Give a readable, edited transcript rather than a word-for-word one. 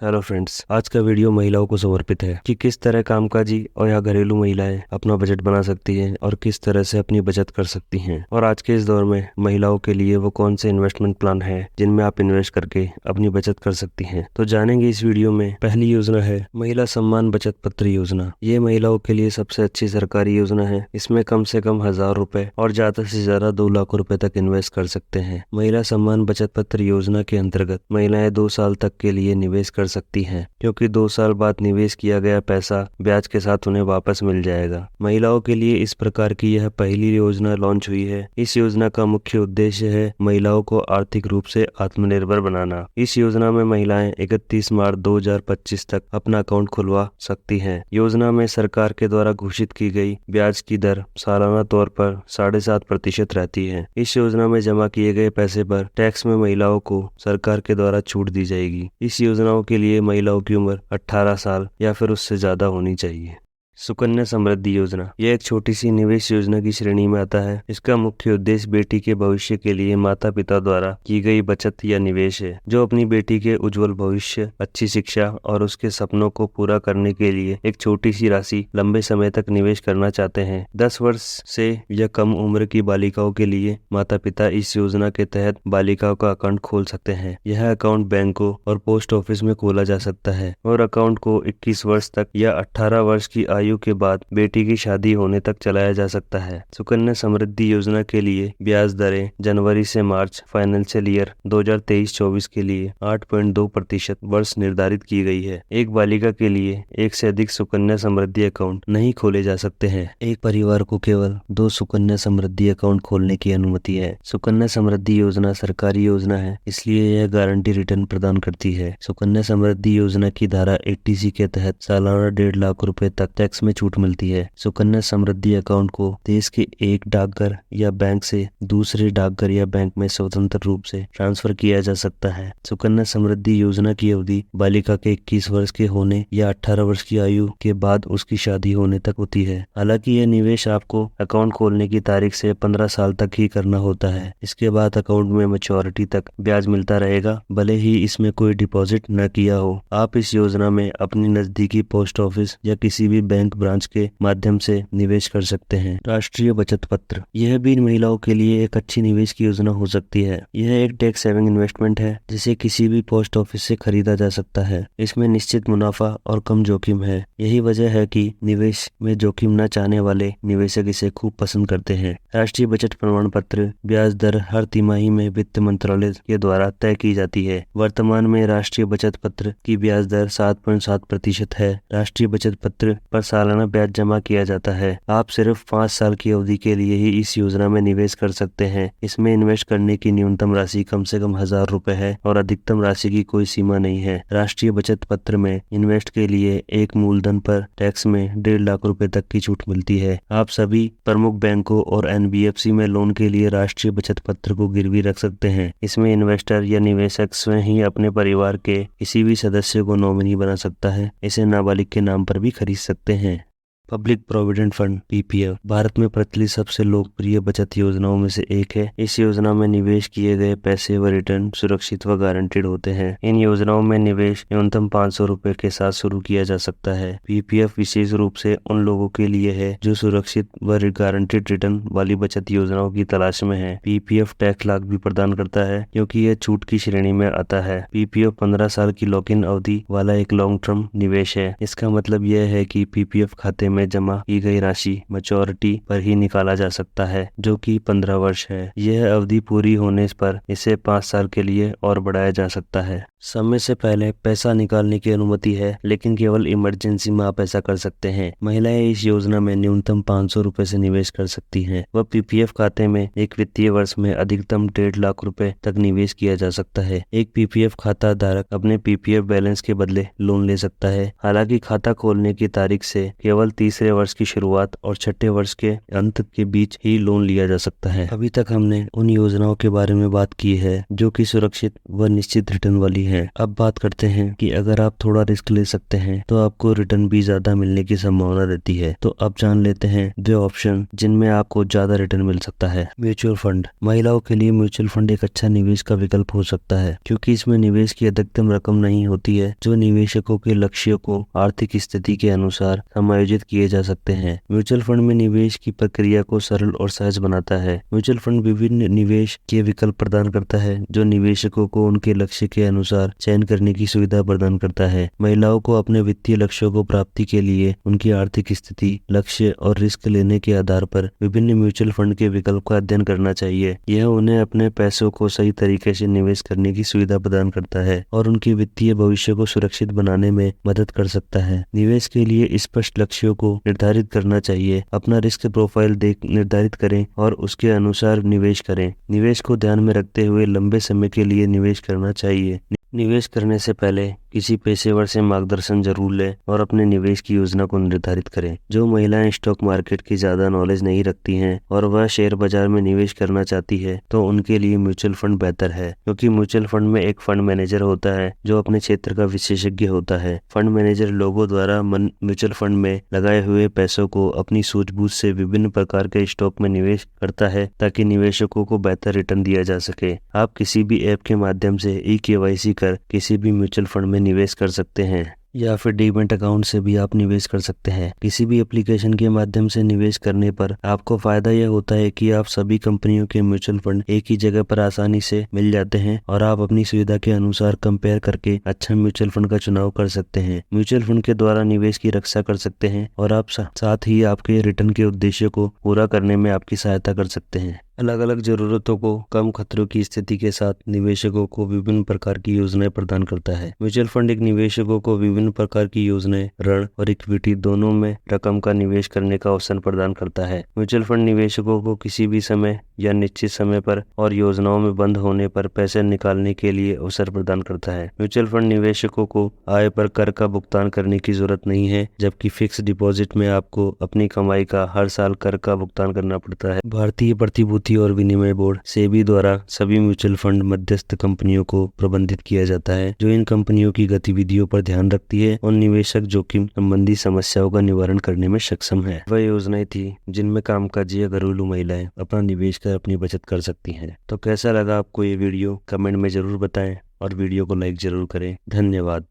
Hello friends, आज का video महिलाओं को समर्पित है कि किस तरह कामकाजी और या घरेलू महिलाएं अपना बजट बना सकती हैं और किस तरह से अपनी बचत कर सकती हैं। और आज के इस दौर में महिलाओं के लिए वो कौन से इन्वेस्टमेंट प्लान है जिनमें आप इन्वेस्ट करके अपनी बचत कर सकती हैं। तो जानेंगे इस वीडियो में। पहली योजना है महिला सम्मान बचत पत्र योजना। ये महिलाओं के लिए सबसे अच्छी सरकारी योजना है। इसमें कम से कम 1000 रुपए और ज्यादा से ज्यादा 2 लाख रुपए तक इन्वेस्ट कर सकते हैं। महिला सम्मान बचत पत्र योजना के अंतर्गत महिलाएं 2 साल तक के लिए निवेश कर सकती हैं, क्योंकि 2 साल बाद निवेश किया गया पैसा ब्याज के साथ उन्हें वापस मिल जाएगा। महिलाओं के लिए इस प्रकार की यह पहली योजना लॉन्च हुई है। इस योजना का मुख्य उद्देश्य है महिलाओं को आर्थिक रूप से आत्मनिर्भर बनाना। इस योजना में महिलाएं 31 मार्च 2025 तक अपना अकाउंट खुलवा सकती हैं। योजना में सरकार के द्वारा घोषित की गई ब्याज की दर सालाना तौर पर 7.5% रहती है। इस योजना में जमा किए गए पैसे पर टैक्स में महिलाओं को सरकार के द्वारा छूट दी जाएगी। इस योजनाओं के लिए महिलाओं की उम्र 18 साल या फिर उससे ज्यादा होनी चाहिए। सुकन्या समृद्धि योजना यह एक छोटी सी निवेश योजना की श्रेणी में आता है। इसका मुख्य उद्देश्य बेटी के भविष्य के लिए माता पिता द्वारा की गई बचत या निवेश है, जो अपनी बेटी के उज्जवल भविष्य, अच्छी शिक्षा और उसके सपनों को पूरा करने के लिए एक छोटी सी राशि लंबे समय तक निवेश करना चाहते हैं। 10 वर्ष से या कम उम्र की बालिकाओं के लिए माता पिता इस योजना के तहत बालिकाओं का अकाउंट खोल सकते हैं। यह अकाउंट बैंकों और पोस्ट ऑफिस में खोला जा सकता है और अकाउंट को 21 वर्ष तक या 18 वर्ष की आयु के बाद बेटी की शादी होने तक चलाया जा सकता है। सुकन्या समृद्धि योजना के लिए ब्याज दरें जनवरी से मार्च फाइनेंशियल ईयर 2023-24 के लिए 8.2% वर्ष निर्धारित की गई है। एक बालिका के लिए एक से अधिक सुकन्या समृद्धि अकाउंट नहीं खोले जा सकते हैं। एक परिवार को केवल 2 सुकन्या समृद्धि अकाउंट खोलने की अनुमति है। सुकन्या समृद्धि योजना सरकारी योजना है, इसलिए यह गारंटी रिटर्न प्रदान करती है। सुकन्या समृद्धि योजना की धारा 80C के तहत सालाना 1.5 लाख रुपए तक टैक्स में छूट मिलती है। सुकन्या समृद्धि अकाउंट को देश के एक डाकघर या बैंक से दूसरे डाकघर या बैंक में स्वतंत्र रूप से ट्रांसफर किया जा सकता है। सुकन्या समृद्धि योजना की अवधि बालिका के 21 वर्ष के होने या 18 वर्ष की आयु के बाद उसकी शादी होने तक होती है। हालांकि यह निवेश आपको अकाउंट खोलने की तारीख से 15 साल तक ही करना होता है। इसके बाद अकाउंट में मैच्योरिटी तक ब्याज मिलता रहेगा, भले ही इसमें कोई डिपॉजिट न किया हो। आप इस योजना में अपनी नजदीकी पोस्ट ऑफिस या किसी भी बैंक ब्रांच के माध्यम से निवेश कर सकते हैं। राष्ट्रीय बचत पत्र यह भी महिलाओं के लिए एक अच्छी निवेश की योजना हो सकती है। यह एक टैक्स सेविंग इन्वेस्टमेंट है जिसे किसी भी पोस्ट ऑफिस से खरीदा जा सकता है। इसमें निश्चित मुनाफा और कम जोखिम है। यही वजह है कि निवेश में जोखिम न चाहने वाले निवेशक इसे खूब पसंद करते हैं। राष्ट्रीय बचत प्रमाण पत्र ब्याज दर हर तिमाही में वित्त मंत्रालय के द्वारा तय की जाती है। वर्तमान में राष्ट्रीय बचत पत्र की ब्याज दर 7.7% है। राष्ट्रीय बचत पत्र पर सालाना ब्याज जमा किया जाता है। आप सिर्फ 5 साल की अवधि के लिए ही इस योजना में निवेश कर सकते हैं। इसमें इन्वेस्ट करने की न्यूनतम राशि कम से कम 1000 रुपए है और अधिकतम राशि की कोई सीमा नहीं है। राष्ट्रीय बचत पत्र में इन्वेस्ट के लिए एक मूलधन पर टैक्स में 1.5 लाख रुपए तक की छूट मिलती है। आप सभी प्रमुख बैंकों और NBFC में लोन के लिए राष्ट्रीय बचत पत्र को गिरवी रख सकते हैं। इसमें इन्वेस्टर या निवेशक स्वयं ही अपने परिवार के किसी भी सदस्य को नॉमिनी बना सकता है। इसे नाबालिग के नाम पर भी खरीद सकते हैं। Public provident fund PPF Bharat में प्रचलित सबसे लोकप्रिय बचत योजनाओं में से एक है। इस योजना में निवेश किए गए पैसे व रिटर्न सुरक्षित व गारंटीड होते हैं। इन योजनाओं में निवेश न्यूनतम 500 रुपए के साथ शुरू किया जा सकता है। PPF विशेष रूप से उन लोगों के लिए है जो सुरक्षित व गारंटीड रिटर्न वाली बचत योजनाओं की तलाश में है। PPF टैक्स लाभ भी प्रदान करता है, क्योंकि यह छूट की श्रेणी में आता है। PPF 15 साल की लॉक इन अवधि वाला एक लॉन्ग टर्म निवेश है। इसका मतलब यह है कि PPF खाते में जमा की गई राशि मैच्योरिटी पर ही निकाला जा सकता है, जो कि 15 वर्ष है। यह अवधि पूरी होने पर इसे 5 साल के लिए और बढ़ाया जा सकता है। समय से पहले पैसा निकालने की अनुमति है, लेकिन केवल इमरजेंसी में आप ऐसा कर सकते हैं। महिलाएं इस योजना में न्यूनतम 500 रुपए से निवेश कर सकती हैं। वह PPF खाते में एक वित्तीय वर्ष में अधिकतम 1.5 लाख रुपए तक निवेश किया जा सकता है। एक PPF खाता धारक अपने PPF बैलेंस के बदले लोन ले सकता है। हालांकि खाता खोलने की तारीख से केवल तीसरे वर्ष की शुरुआत और छठे वर्ष के अंत के बीच ही लोन लिया जा सकता है। अभी तक हमने उन योजनाओं के बारे में बात की है जो कि सुरक्षित व निश्चित रिटर्न वाली है। अब बात करते हैं कि अगर आप थोड़ा रिस्क ले सकते हैं तो आपको रिटर्न भी ज्यादा मिलने की संभावना रहती है। तो अब जान लेते हैं वे ऑप्शन जिनमें आपको ज्यादा रिटर्न मिल सकता है। Mutual fund. महिलाओं के लिए म्यूचुअल फंड एक अच्छा निवेश का विकल्प हो सकता है क्योंकि इसमें निवेश की अधिकतम रकम नहीं होती है, जो निवेशकों के लक्ष्यों को आर्थिक स्थिति के अनुसार समायोजित किए जा सकते हैं। म्यूचुअल फंड में निवेश की प्रक्रिया को सरल और सहज बनाता है। म्यूचुअल फंड विभिन्न निवेश के विकल्प प्रदान करता है जो निवेशकों को उनके लक्ष्य के अनुसार चयन करने की सुविधा प्रदान करता है। महिलाओं को अपने वित्तीय लक्ष्यों को प्राप्ति के लिए उनकी आर्थिक स्थिति, लक्ष्य और रिस्क लेने के आधार पर विभिन्न म्यूचुअल फंड के विकल्प का अध्ययन करना चाहिए। यह उन्हें अपने पैसों को सही तरीके से निवेश करने की सुविधा प्रदान करता है और उनके वित्तीय भविष्य को सुरक्षित बनाने में मदद कर सकता है। निवेश के लिए स्पष्ट लक्ष्यों को निर्धारित करना चाहिए। अपना रिस्क प्रोफाइल निर्धारित करें और उसके अनुसार निवेश करें। निवेश को ध्यान में रखते हुए लंबे समय के लिए निवेश करना चाहिए। निवेश करने से पहले किसी पेशेवर से मार्गदर्शन जरूर लें और अपने निवेश की योजना को निर्धारित करें। जो महिलाएं स्टॉक मार्केट की ज्यादा नॉलेज नहीं रखती हैं और वह शेयर बाजार में निवेश करना चाहती है तो उनके लिए म्यूचुअल फंड बेहतर है, क्योंकि म्यूचुअल फंड में एक फंड मैनेजर होता है जो अपने क्षेत्र का विशेषज्ञ होता है। फंड मैनेजर लोगों द्वारा म्यूचुअल फंड में लगाए हुए पैसों को अपनी सूझबूझ से विभिन्न प्रकार के स्टॉक में निवेश करता है ताकि निवेशकों को बेहतर रिटर्न दिया जा सके। आप किसी भी ऐप के माध्यम से eKYC कर किसी भी म्यूचुअल फंड में निवेश कर सकते हैं या फिर डीमैट अकाउंट से भी आप निवेश कर सकते हैं। किसी भी एप्लीकेशन के माध्यम से निवेश करने पर आपको फायदा यह होता है कि आप सभी कंपनियों के म्यूचुअल फंड एक ही जगह पर आसानी से मिल जाते हैं और आप अपनी सुविधा के अनुसार कंपेयर करके अच्छा म्यूचुअल फंड का चुनाव कर सकते हैं। म्यूचुअल फंड के द्वारा निवेश की रक्षा कर सकते हैं और आप साथ ही आपके रिटर्न के उद्देश्य को पूरा करने में आपकी सहायता कर सकते हैं। अलग अलग जरूरतों को कम खतरों की स्थिति के साथ निवेशकों को विभिन्न प्रकार की योजनाएं प्रदान करता है। म्यूचुअल फंड एक निवेशकों को विभिन्न प्रकार की योजनाएं, ऋण और इक्विटी दोनों में रकम का निवेश करने का अवसर प्रदान करता है। म्यूचुअल फंड निवेशकों को किसी भी समय या निश्चित समय पर और योजनाओं में बंद होने पर पैसे निकालने के लिए अवसर प्रदान करता है। म्यूचुअल फंड निवेशकों को आय पर कर का भुगतान करने की जरूरत नहीं है, जबकि फिक्स डिपॉजिट में आपको अपनी कमाई का हर साल कर का भुगतान करना पड़ता है। भारतीय प्रतिभूति और विनिमय बोर्ड सेबी द्वारा सभी म्यूचुअल फंड मध्यस्थ कंपनियों को प्रबंधित किया जाता है, जो इन कंपनियों की गतिविधियों पर ध्यान रखती है और निवेशक जोखिम संबंधी समस्याओं का निवारण करने में सक्षम है। वह योजनाएं थी जिनमें कामकाजी या घरेलू महिलाएं अपना निवेश कर अपनी बचत कर सकती हैं। तो कैसा लगा आपको ये वीडियो, कमेंट में जरूर बताएं और वीडियो को लाइक जरूर करें। धन्यवाद।